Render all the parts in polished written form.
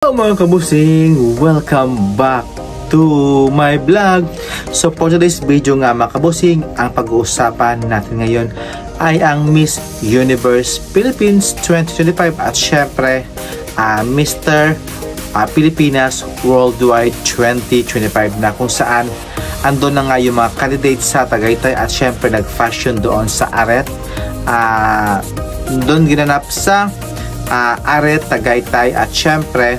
Hello mga kabusing! Welcome back to my vlog. So for today's video nga mga kabusing, ang pag-uusapan natin ngayon ay ang Miss Universe Philippines 2025 at syempre Mr. Pilipinas Worldwide 2025 na kung saan andun na nga yung mga candidates sa Tagaytay at syempre nag-fashion doon sa Aret. Doon ginanap sa Aret, Tagaytay at syempre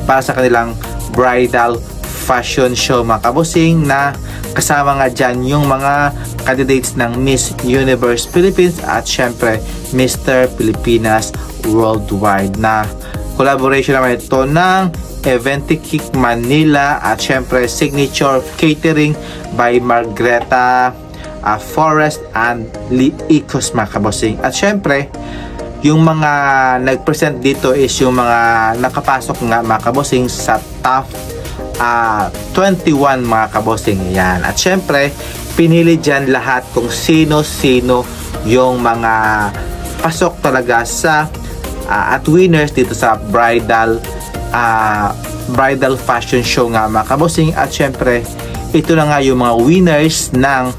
para sa kanilang bridal fashion show mga kabusing na kasama nga dyan yung mga candidates ng Miss Universe Philippines at syempre Mr. Pilipinas Worldwide na collaboration naman ito ng Eventic Manila at syempre Signature Catering by Margreta Forrest and Lee Icos mga kabusing at syempre yung mga nag-present dito is yung mga nakapasok nga mga kabosing sa top 21 mga kabosing yan. At syempre, pinili dyan lahat kung sino-sino yung mga pasok talaga sa at winners dito sa bridal fashion show nga mga kabosing. At syempre, ito na nga yung mga winners ng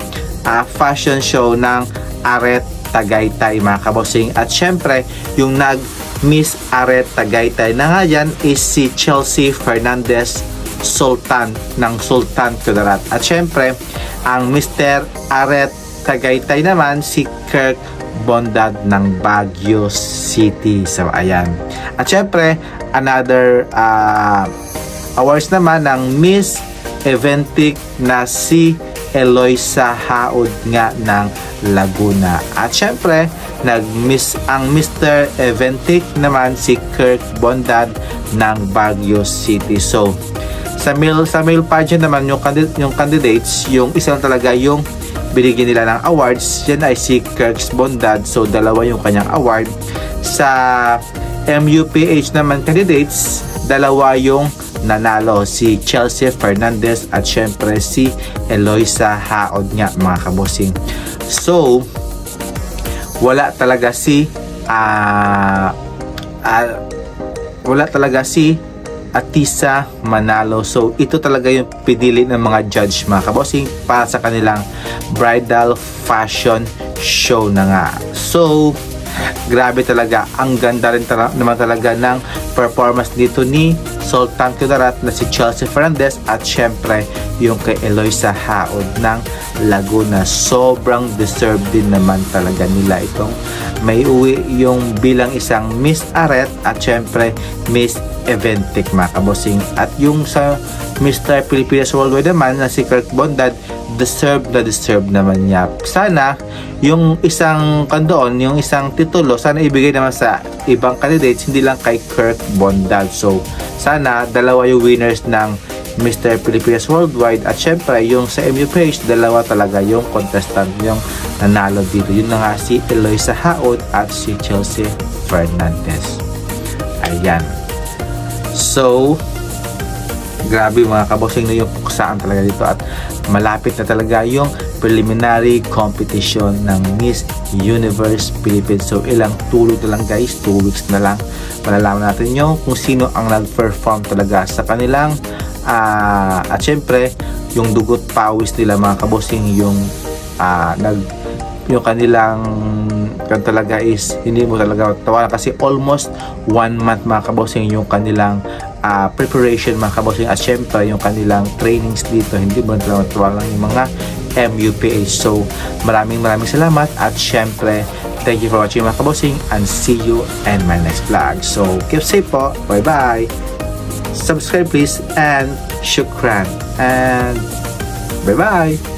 fashion show ng Aret Tagaytay mga kabosing at syempre yung nag-Miss Aret Tagaytay na nga yan is si Chelsea Fernandez Sultan ng Sultan Kudarat at syempre ang Mr. Aret Tagaytay naman si Kirk Bondad ng Baguio City. So ayan at syempre another awards naman ng Miss Eventic na si Eloisa Haod nga ng Laguna. At syempre, ang Mr. Eventic naman si Kirk Bondad ng Baguio City. So, sa male pageant naman yung candidates, yung isa lang talaga yung binigyan nila ng awards. Yan ay si Kirk Bondad. So, dalawa yung kanyang award. Sa MUPH naman candidates, dalawa yung nanalo, si Chelsea Fernandez at syempre si Eloisa Haod nga mga kabosing. So wala talaga si Atisa manalo. So ito talaga yung pinili ng mga judge mga kabosing para sa kanilang bridal fashion show na nga. So grabe talaga, ang ganda rin naman talaga ng performance dito ni Sultan Kudarat na si Chelsea Fernandez at syempre yung kay Eloisa Haod ng Laguna. Sobrang deserve din naman talaga nila itong may uwi yung bilang isang Miss Aret at syempre Miss Eventic mga kabosing. At yung sa Mr. Pilipinas Worldwide naman na si Kirk Bondad, deserve naman niya. Sana yung isang kandoon, yung isang titulo, sana ibigay naman sa ibang candidates, hindi lang kay Kirk Bondad. So sana dalawa yung winners ng Mr. Pilipinas Worldwide at syempre yung sa MUPH, dalawa talaga yung contestant yung nanalo dito. Yun na nga si Eloisa Haod at si Chelsea Fernandez. Ayan. So grabe mga kabosing na yung puksaan talaga dito at malapit na talaga yung preliminary competition ng Miss Universe Philippines. So ilang tulog na lang guys, 2 weeks na lang malalaman natin yung kung sino ang nag-perform talaga sa kanilang at syempre yung dugot pawis nila mga kabosing yung kanilang kan talaga is hindi mo talaga tawanan kasi almost 1 month mga kabosing yung kanilang preparation mga kabosing at syempre yung kanilang trainings dito hindi mo talaga tawanan yung mga MUPH. So maraming salamat at syempre thank you for watching mga kabosing and see you in my next vlog. So keep safe po, bye bye, subscribe please and shukran and bye bye.